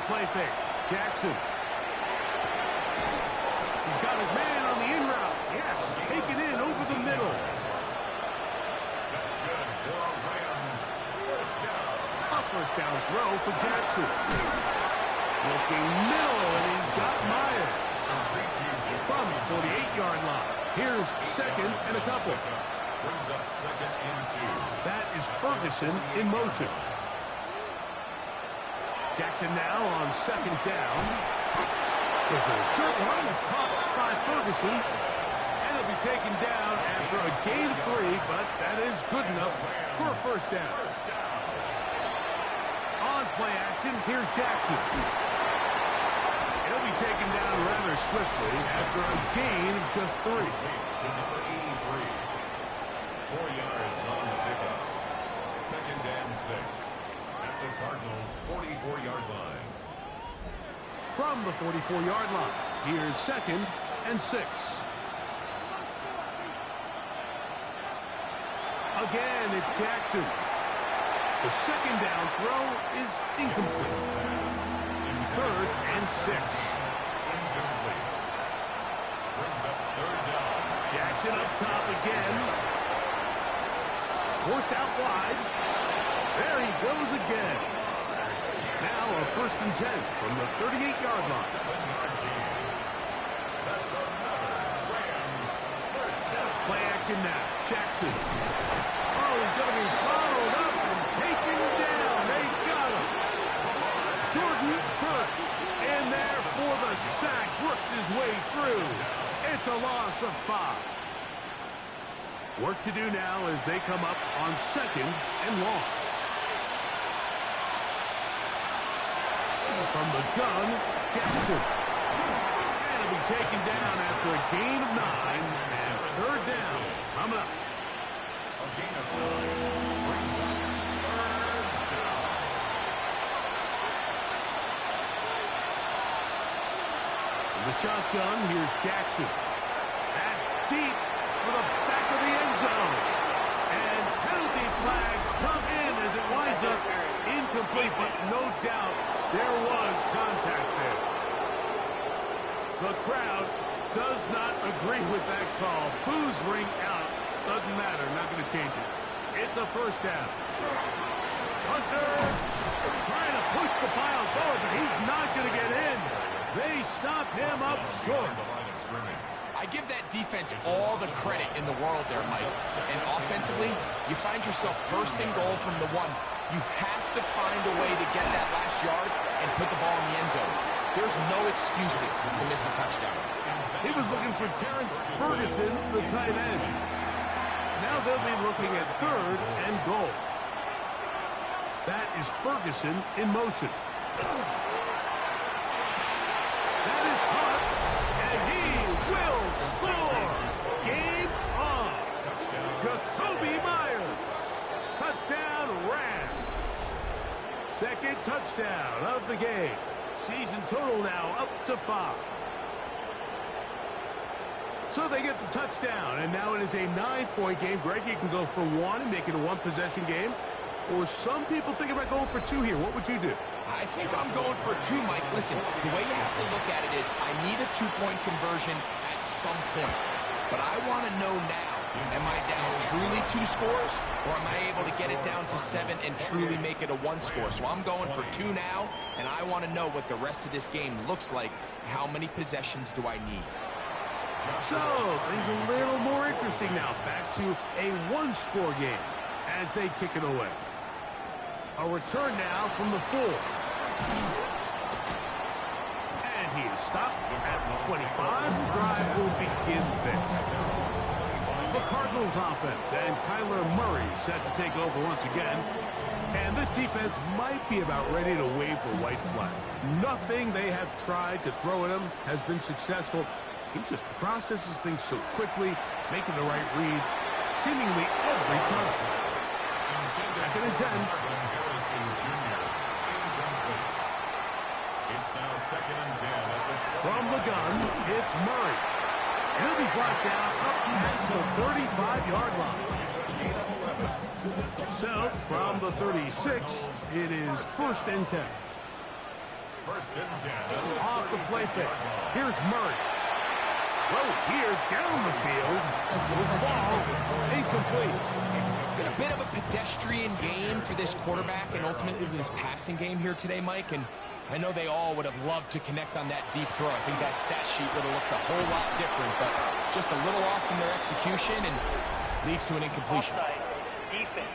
play fake. Jackson. He's got his man on the in route. Yes, take it in over the middle. That's good for a Rams first down. A first down throw for Jackson. Looking middle, and he's got Myers. From the 48-yard line. Here's second and a couple. Brings up second and 2. That is Ferguson in motion. Jackson now on second down. There's a short run that's caught by Ferguson. And it'll be taken down after a gain of 3, but that is good enough for a first down. On play action, here's Jackson. He'll be taken down rather swiftly after a gain of just 3. To number 83. 4 yards on the pickup. Second and 6. At the Cardinals' 44-yard line. From the 44-yard line, here's second and 6. Again, it's Jackson. The second down throw is incomplete. Third and 6. Incomplete. Brings up third down. Jackson up top again. Forced out wide. There he goes again. Now a first and 10 from the 38-yard line. That's another Rams first down. Play action now. Jackson. Oh, he's going to be followed up and taken down. They got him. Jordan Burch in there for the sack. Worked his way through. It's a loss of 5. Work to do now as they come up on second and long. From the gun, Jackson. And it'll be taken down after a gain of 9 and third down. Coming up. A gain of 9 brings up third down. In the shotgun, here's Jackson. That's deep for the back of the end zone. And penalty flags come in as it winds up incomplete, but no doubt there was contact there. The crowd does not agree with that call. Boos ring out. Doesn't matter. Not going to change it. It's a first down. Hunter trying to push the pile forward, but he's not going to get in. They stop him up short. I give that defense all the credit in the world there, Mike. And offensively, you find yourself first and goal from the 1. You have to find a way to get that last yard and put the ball in the end zone. There's no excuses to miss a touchdown. He was looking for Terrence Ferguson, the tight end. Now they'll be looking at third and goal. That is Ferguson in motion. That is caught, and he will score. Game on. Jacoby Myers. Touchdown, Rams. Second touchdown of the game. Season total now up to 5. So they get the touchdown, and now it is a 9-point game. Greg, you can go for 1 and make it a 1-possession game. Or some people think about going for 2 here. What would you do? I think I'm going for 2, Mike. Listen, the way you have to look at it is I need a 2-point conversion at some point. But I want to know now, am I down truly 2 scores, or am I able to get it down to 7 and truly make it a 1 score? So I'm going for 2 now, and I want to know what the rest of this game looks like. How many possessions do I need? So, things a little more interesting now. Back to a 1-score game as they kick it away. A return now from the 4. And he is stopped at the 25. The drive will begin there. The Cardinals offense and Kyler Murray set to take over once again. And this defense might be about ready to wave the white flag. Nothing they have tried to throw at him has been successful. He just processes things so quickly, making the right read, seemingly every time. Second and 10. It's now second and 10 at the From the gun, it's Murray. He'll be brought down up past the 35-yard line. So, from the 36, it is first and 10. First and 10. Off the play fake. Here's Murray. Throw here down the field. Will fall. Incomplete. It's been a bit of a pedestrian game for this quarterback and ultimately this passing game here today, Mike. And I know they all would have loved to connect on that deep throw. I think that stat sheet would have looked a whole lot different, but just a little off in their execution and leads to an incompletion. Offside. Defense.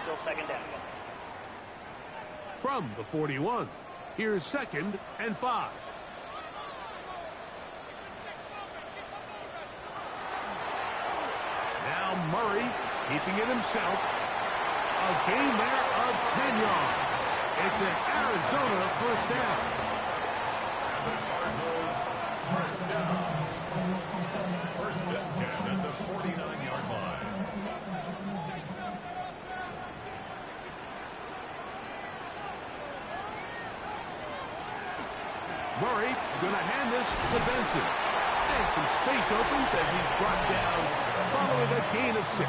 Still second down. From the 41, here's 2nd and 5. Now Murray keeping it himself. A gain there of 10 yards. It's an Arizona first down. And the Cardinals first down. First and 10 at the 49-yard line. Murray going to hand this to Benson. And some space opens as he's brought down following a gain of 6.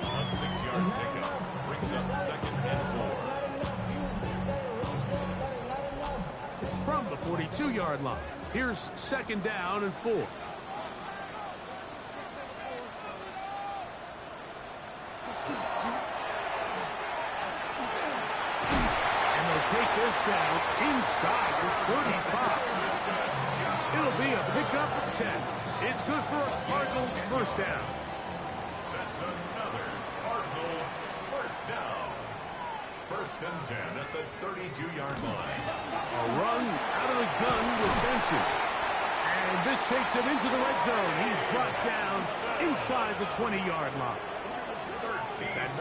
A 6-yard pickup brings up 2nd and 4. From the 42-yard line, here's 2nd down and 4. Take this down inside the 35. It'll be a pickup of 10. It's good for a Cardinals first down. That's another Cardinals first down. First and 10 at the 32-yard line. A run out of the gun with Benson. And this takes him into the red zone. He's brought down inside the 20-yard line. That's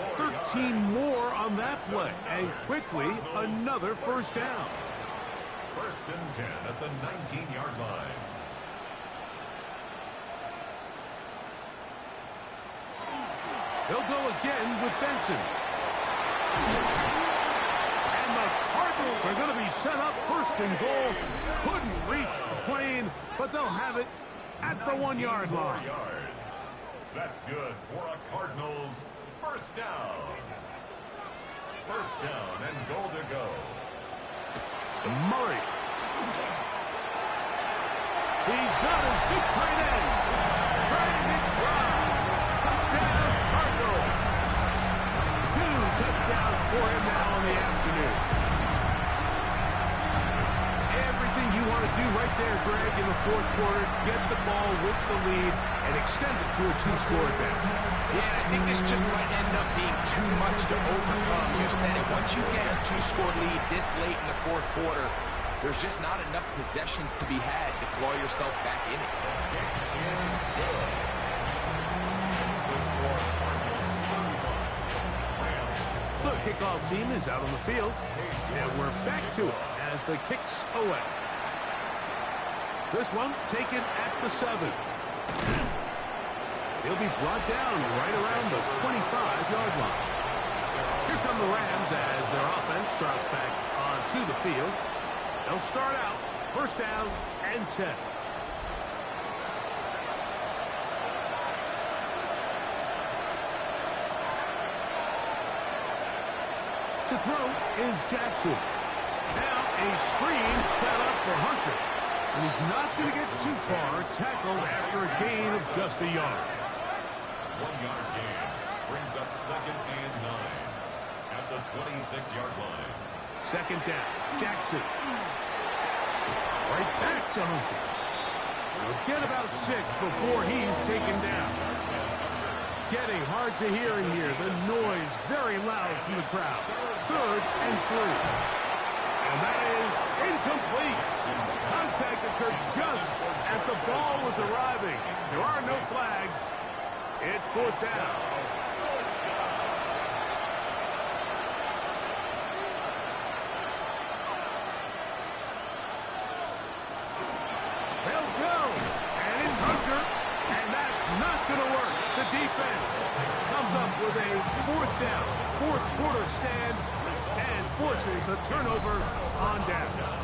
13 more on that play. And quickly, another first down. First and 10 at the 19-yard line. They'll go again with Benson. And the Cardinals are going to be set up first and goal. Couldn't reach the plane, but they'll have it at the 1-yard line. Yards. That's good for a Cardinals first down. First down and goal to go. Murray. He's got his big tight end. Trying it wide. Touchdown, Cardinals. 2 touchdowns for him now in the afternoon. Everything you want to do right there, Greg, in the 4th quarter, get the ball with the lead and extend it to a 2-score advantage. Yeah, I think this just might end up being too much to overcome. You said it. Once you get a 2-score lead this late in the 4th quarter, there's just not enough possessions to be had to claw yourself back in it. The kickoff team is out on the field, and we're back to it as the kicks away. This one taken at the 7. He'll be brought down right around the 25-yard line. Here come the Rams as their offense drops back onto the field. They'll start out first down and 10. To throw is Jackson. Now a screen set up for Hunter. And he's not going to get too far, tackled after a gain of just a yard. 1-yard gain brings up 2nd and 9 at the 26-yard line. 2nd down, Jackson. Right back to Hunter. He'll get about 6 before he's taken down. Getting hard to hear in here. The noise very loud from the crowd. 3rd and 3. And that is incomplete. Contact occurred just as the ball was arriving. There are no flags. It's 4th down. They'll go. And it's Hunter. And that's not going to work. The defense comes up with a 4th down, 4th quarter stand, and forces a turnover on downs.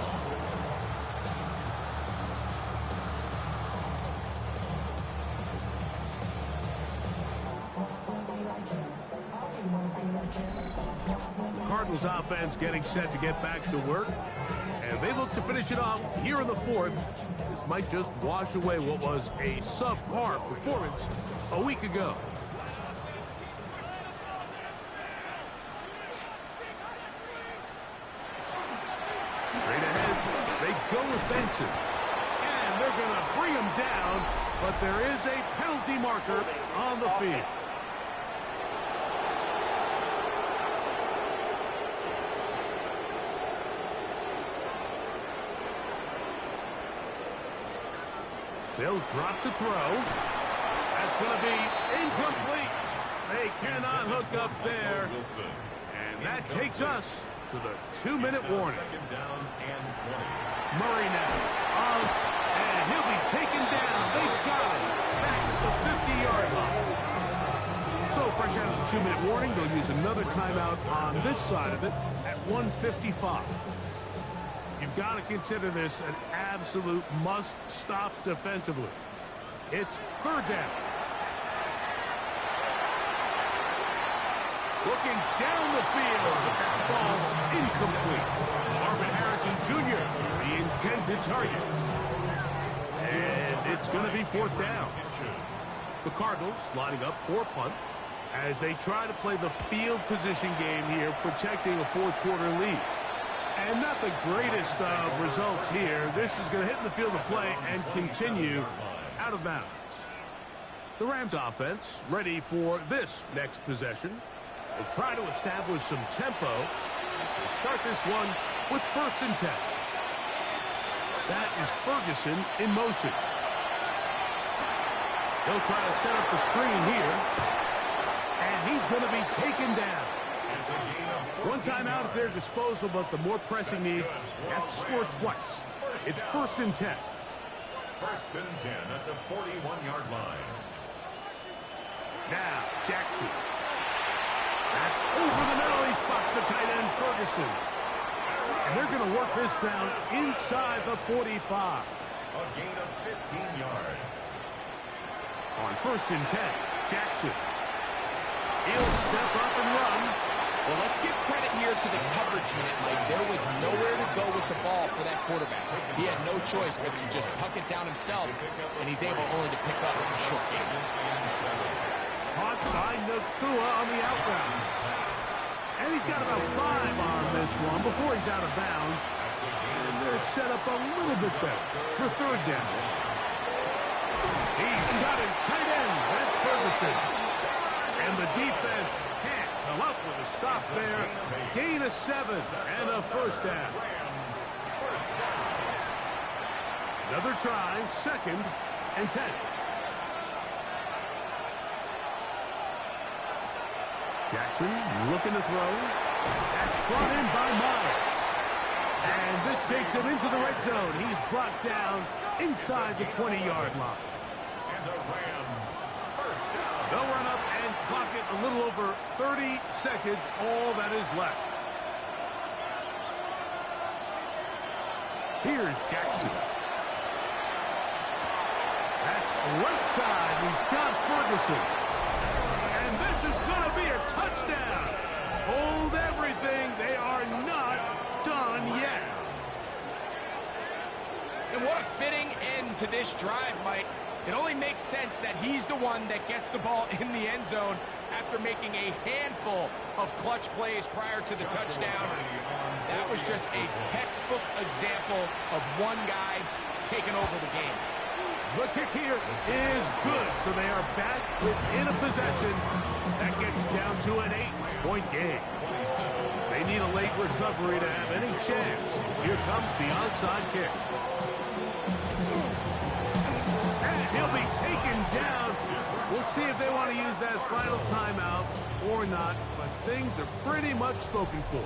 Cardinals offense getting set to get back to work. And they look to finish it off here in the fourth. This might just wash away what was a subpar performance a week ago. Straight ahead, they go offensive. And they're going to bring him down, but there is a penalty marker on the field. They'll drop to throw. That's going to be incomplete. They cannot hook up there. And that takes us to the 2-minute warning. Murray now. And he'll be taken down. They got him back at the 50-yard line. So fresh out of the 2-minute warning, they'll use another timeout on this side of it at 1:55. You've got to consider this an absolute must-stop defensively. It's third down. Looking down the field, but that ball's incomplete. Marvin Harrison Jr., the intended target. And it's going to be fourth down. The Cardinals lining up for a punt as they try to play the field position game here, protecting a fourth-quarter lead. And not the greatest of results here. This is going to hit in the field of play and continue out of bounds. The Rams offense ready for this next possession. They'll try to establish some tempo as they start this one with 1st and 10. That is Ferguson in motion. They'll try to set up the screen here. And he's going to be taken down. One timeout at their disposal, but the more pressing need, you have to score twice. It's 1st and 10. 1st and 10 at the 41-yard line. Now, Jackson. That's over the middle. He spots the tight end, Ferguson. And they're going to work this down inside the 45. A gain of 15 yards. On 1st and 10, Jackson. He'll step up and run. Well, let's give credit here to the coverage unit, Mike. There was nowhere to go with the ball for that quarterback. He had no choice but to just tuck it down himself, and he's able only to pick up a short gain. Caught by Nakua on the outbound. And he's got about 5 on this one before he's out of bounds. And they're set up a little bit better for 3rd down. He's got his tight end. That's Ferguson. And the defense can't come up with a stop there. Gain of 7 and a 1st down. Another try, 2nd and 10. Jackson looking to throw. That's brought in by Myers. And this takes him into the red zone. He's brought down inside the 20-yard line. And the Rams, 1st down. They'll run up and clock it a little over 30 seconds, all that is left. Here's Jackson. That's right side. He's got Ferguson. And this is going to be a touchdown. Hold everything. They are not done yet. And what a fitting end to this drive, Mike. It only makes sense that he's the one that gets the ball in the end zone after making a handful of clutch plays prior to the touchdown. That was just a textbook example of one guy taking over the game. The kick here is good, so they are back within a possession. That gets down to an 8-point game. They need a late recovery to have any chance. Here comes the onside kick. And he'll be taken down. We'll see if they want to use that final timeout or not, but things are pretty much spoken for.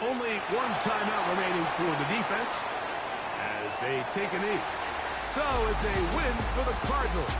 Only one timeout remaining for the defense as they take a knee. So it's a win for the Cardinals.